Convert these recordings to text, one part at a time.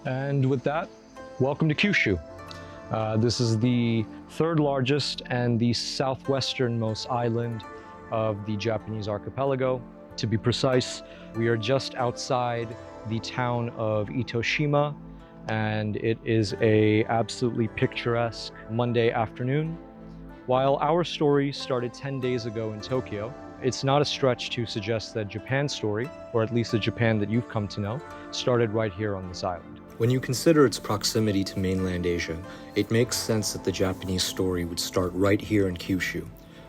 And with that, welcome to Kyushu. This is the third largest and the southwesternmost island of the Japanese archipelago. To be precise, we are just outside the town of Itoshima, and it is a absolutely picturesque Monday afternoon. While our story started 10 days ago in Tokyo, it's not a stretch to suggest that Japan's story, or at least the Japan that you've come to know, started right here on this island. When you consider its proximity to mainland Asia, it makes sense that the Japanese story would start right here in Kyushu.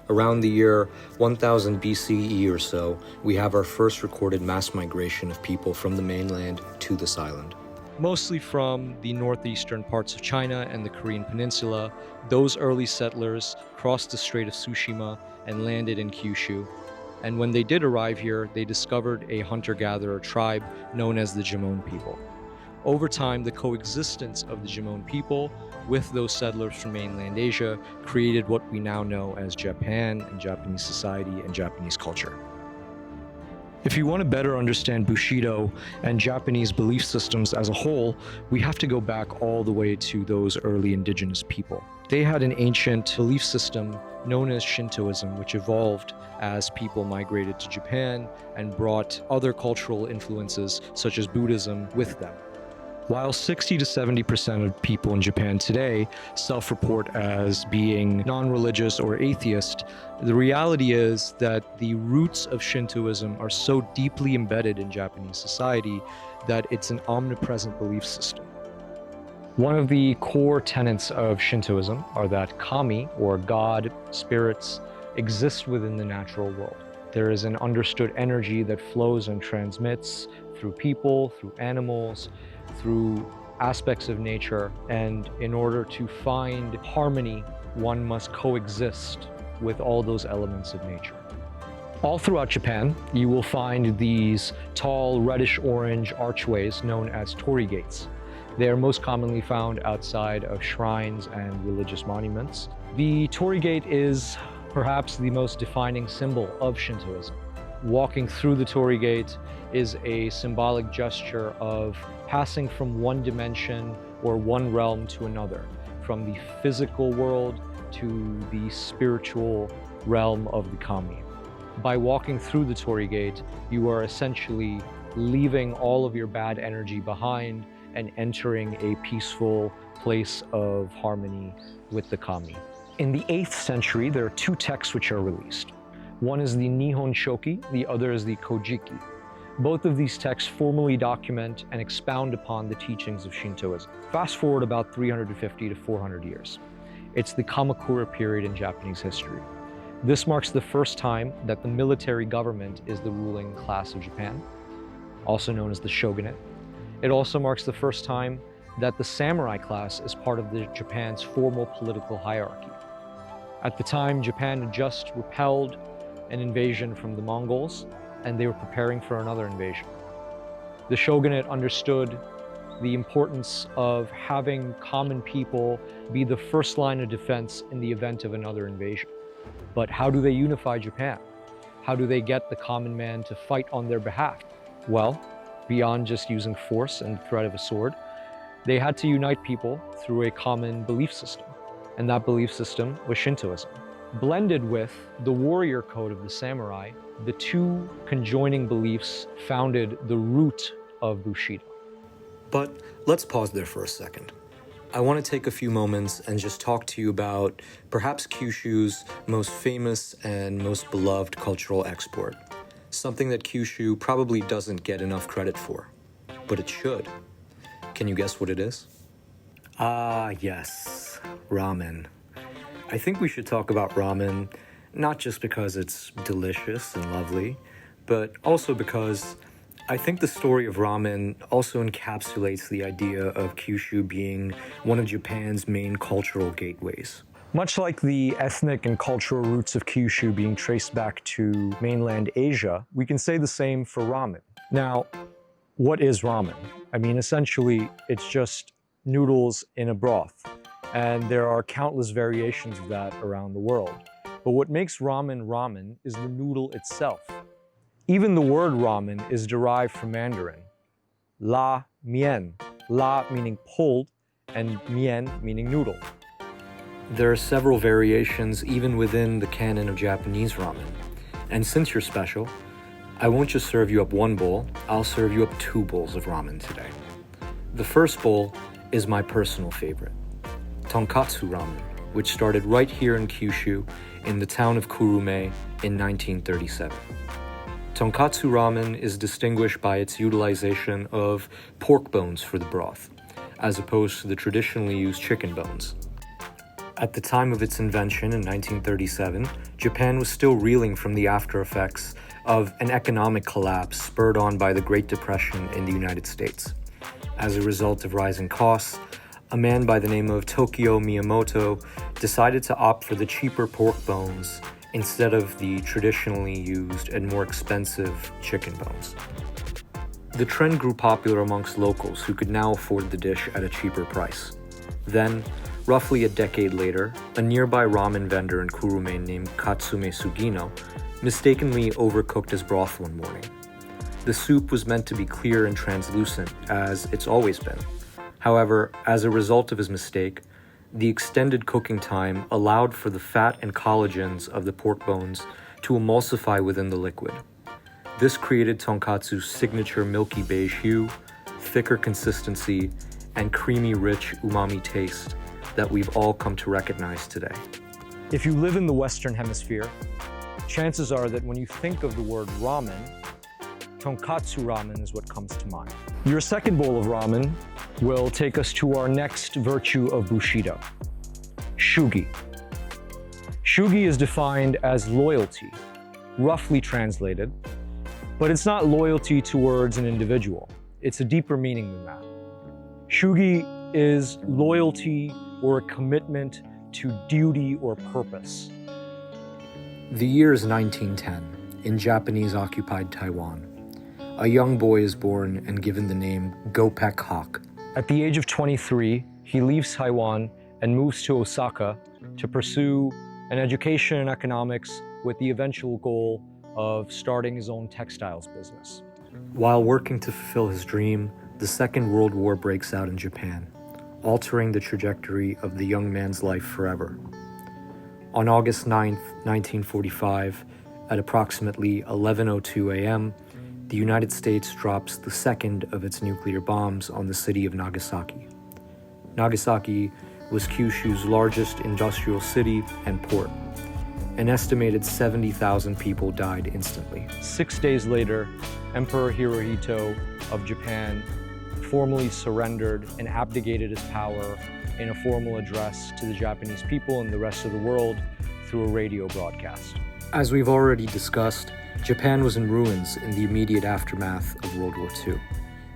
Around the year 1000 BCE or so, we have our first recorded mass migration of people from the mainland to this island. Mostly from the northeastern parts of China and the Korean peninsula, those early settlers crossed the Strait of Tsushima and landed in Kyushu. And when they did arrive here, they discovered a hunter-gatherer tribe known as the Jimon people. Over time, the coexistence of the Jimon people with those settlers from mainland Asia created what we now know as Japan and Japanese society and Japanese culture. If you want to better understand Bushido and Japanese belief systems as a whole, we have to go back all the way to those early indigenous people. They had an ancient belief system known as Shintoism, which evolved as people migrated to Japan and brought other cultural influences such as Buddhism with them. While 60 to 70% of people in Japan today self-report as being non-religious or atheist, the reality is that the roots of Shintoism are so deeply embedded in Japanese society that it's an omnipresent belief system. One of the core tenets of Shintoism are that kami, or God, spirits, exist within the natural world. There is an understood energy that flows and transmits through people, through animals, through aspects of nature, and in order to find harmony, one must coexist with all those elements of nature. All throughout Japan, you will find these tall reddish-orange archways known as torii gates. They are most commonly found outside of shrines and religious monuments. The torii gate is perhaps the most defining symbol of Shintoism. Walking through the torii gate is a symbolic gesture of passing from one dimension or one realm to another, from the physical world to the spiritual realm of the kami. By walking through the torii gate, you are essentially leaving all of your bad energy behind and entering a peaceful place of harmony with the kami. In the 8th century, there are two texts which are released. One is the Nihon Shoki, the other is the Kojiki. Both of these texts formally document and expound upon the teachings of Shintoism. Fast forward about 350 to 400 years. It's the Kamakura period in Japanese history. This marks the first time that the military government is the ruling class of Japan, also known as the shogunate. It also marks the first time that the samurai class is part of Japan's formal political hierarchy. At the time, Japan had just repelled an invasion from the Mongols, and they were preparing for another invasion. The shogunate understood the importance of having common people be the first line of defense in the event of another invasion. But how do they unify Japan? How do they get the common man to fight on their behalf? Well, beyond just using force and the threat of a sword, they had to unite people through a common belief system. And that belief system was Shintoism. Blended with the warrior code of the samurai, the two conjoining beliefs founded the root of Bushido. But let's pause there for a second. I want to take a few moments and just talk to you about perhaps Kyushu's most famous and most beloved cultural export. Something that Kyushu probably doesn't get enough credit for, but it should. Can you guess what it is? Ah, yes, ramen. I think we should talk about ramen, not just because it's delicious and lovely, but also because I think the story of ramen also encapsulates the idea of Kyushu being one of Japan's main cultural gateways. Much like the ethnic and cultural roots of Kyushu being traced back to mainland Asia, we can say the same for ramen. Now, what is ramen? I mean, essentially, it's just noodles in a broth. And there are countless variations of that around the world. But what makes ramen ramen is the noodle itself. Even the word ramen is derived from Mandarin. La mien, la meaning pulled, and mien meaning noodle. There are several variations even within the canon of Japanese ramen. And since you're special, I won't just serve you up one bowl, I'll serve you up 2 bowls of ramen today. The first bowl is my personal favorite, tonkotsu ramen, which started right here in Kyushu in the town of Kurume in 1937. Tonkotsu ramen is distinguished by its utilization of pork bones for the broth, as opposed to the traditionally used chicken bones. At the time of its invention in 1937, Japan was still reeling from the after effects of an economic collapse spurred on by the Great Depression in the United States. As a result of rising costs, a man by the name of Tokio Miyamoto decided to opt for the cheaper pork bones instead of the traditionally used and more expensive chicken bones. The trend grew popular amongst locals who could now afford the dish at a cheaper price. Then, roughly a decade later, a nearby ramen vendor in Kurume named Katsume Sugino mistakenly overcooked his broth one morning. The soup was meant to be clear and translucent, as it's always been. However, as a result of his mistake, the extended cooking time allowed for the fat and collagens of the pork bones to emulsify within the liquid. This created tonkatsu's signature milky beige hue, thicker consistency, and creamy, rich umami taste that we've all come to recognize today. If you live in the Western Hemisphere, chances are that when you think of the word ramen, tonkatsu ramen is what comes to mind. Your second bowl of ramen will take us to our next virtue of Bushido, shugi. Shugi is defined as loyalty, roughly translated, but it's not loyalty towards an individual. It's a deeper meaning than that. Shugi is loyalty or a commitment to duty or purpose. The year is 1910 in Japanese-occupied Taiwan. A young boy is born and given the name Go-Pek Hawk. At the age of 23, he leaves Taiwan and moves to Osaka to pursue an education in economics with the eventual goal of starting his own textiles business. While working to fulfill his dream, the Second World War breaks out in Japan, altering the trajectory of the young man's life forever. On August 9, 1945, at approximately 11:02 a.m., the United States drops the second of its nuclear bombs on the city of Nagasaki. Nagasaki was Kyushu's largest industrial city and port. An estimated 70,000 people died instantly. 6 days later, Emperor Hirohito of Japan formally surrendered and abdicated his power in a formal address to the Japanese people and the rest of the world through a radio broadcast. As we've already discussed, Japan was in ruins in the immediate aftermath of World War II.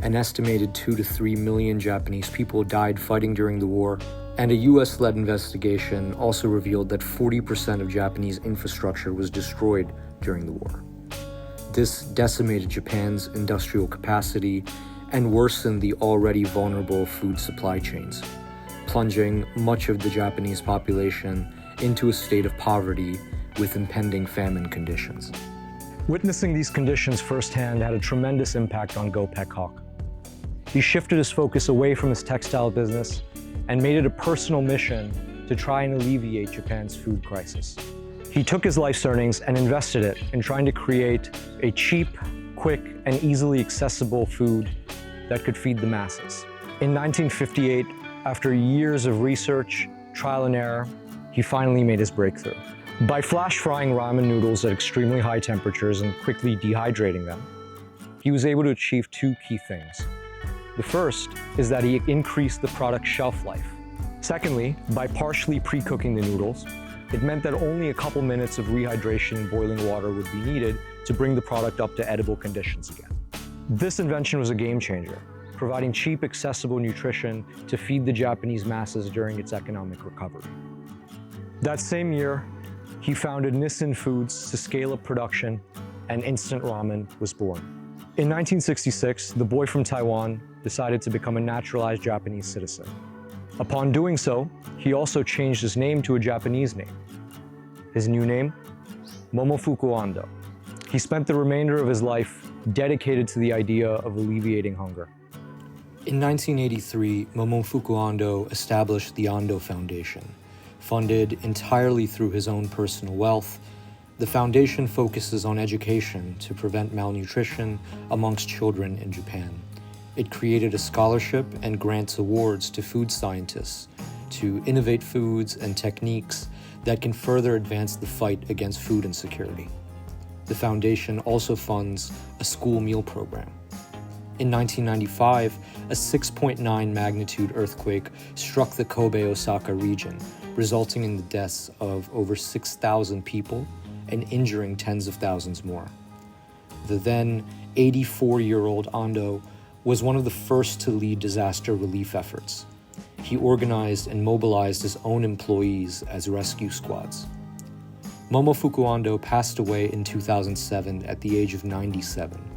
An estimated 2 to 3 million Japanese people died fighting during the war, and a US-led investigation also revealed that 40% of Japanese infrastructure was destroyed during the war. This decimated Japan's industrial capacity and worsened the already vulnerable food supply chains, plunging much of the Japanese population into a state of poverty with impending famine conditions. Witnessing these conditions firsthand had a tremendous impact on Go-Pek Hawk. He shifted his focus away from his textile business and made it a personal mission to try and alleviate Japan's food crisis. He took his life's earnings and invested it in trying to create a cheap, quick, and easily accessible food that could feed the masses. In 1958, after years of research, trial and error, he finally made his breakthrough. By flash frying ramen noodles at extremely high temperatures and quickly dehydrating them, he was able to achieve 2 key things. The first is that he increased the product's shelf life. Secondly, by partially pre-cooking the noodles, it meant that only a couple minutes of rehydration in boiling water would be needed to bring the product up to edible conditions again. This invention was a game changer, providing cheap, accessible nutrition to feed the Japanese masses during its economic recovery. That same year, he founded Nissin Foods to scale up production, and instant ramen was born. In 1966, the boy from Taiwan decided to become a naturalized Japanese citizen. Upon doing so, he also changed his name to a Japanese name. His new name? Momofuku Ando. He spent the remainder of his life dedicated to the idea of alleviating hunger. In 1983, Momofuku Ando established the Ando Foundation. Funded entirely through his own personal wealth, the foundation focuses on education to prevent malnutrition amongst children in Japan. It created a scholarship and grants awards to food scientists to innovate foods and techniques that can further advance the fight against food insecurity. The foundation also funds a school meal program. In 1995, a 6.9 magnitude earthquake struck the Kobe-Osaka region, resulting in the deaths of over 6,000 people and injuring tens of thousands more. The then 84-year-old Ando was one of the first to lead disaster relief efforts. He organized and mobilized his own employees as rescue squads. Momofuku Ando passed away in 2007 at the age of 97.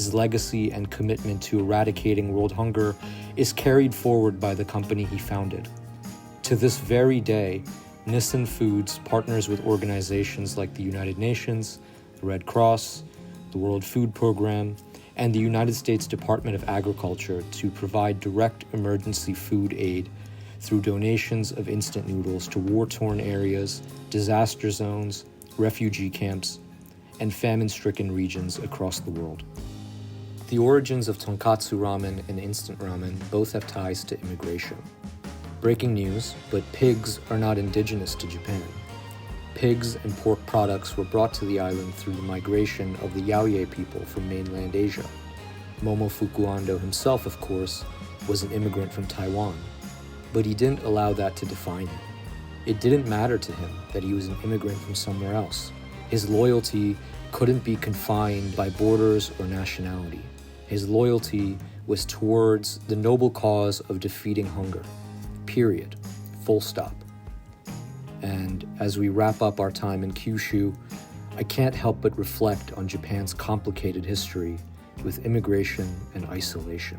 His legacy and commitment to eradicating world hunger is carried forward by the company he founded. To this very day, Nissin Foods partners with organizations like the United Nations, the Red Cross, the World Food Program, and the United States Department of Agriculture to provide direct emergency food aid through donations of instant noodles to war-torn areas, disaster zones, refugee camps, and famine-stricken regions across the world. The origins of tonkotsu ramen and instant ramen both have ties to immigration. Breaking news, but pigs are not indigenous to Japan. Pigs and pork products were brought to the island through the migration of the Yaoye people from mainland Asia. Momofuku Ando himself, of course, was an immigrant from Taiwan, but he didn't allow that to define him. It didn't matter to him that he was an immigrant from somewhere else. His loyalty couldn't be confined by borders or nationality. His loyalty was towards the noble cause of defeating hunger. Period. Full stop. And as we wrap up our time in Kyushu, I can't help but reflect on Japan's complicated history with immigration and isolation.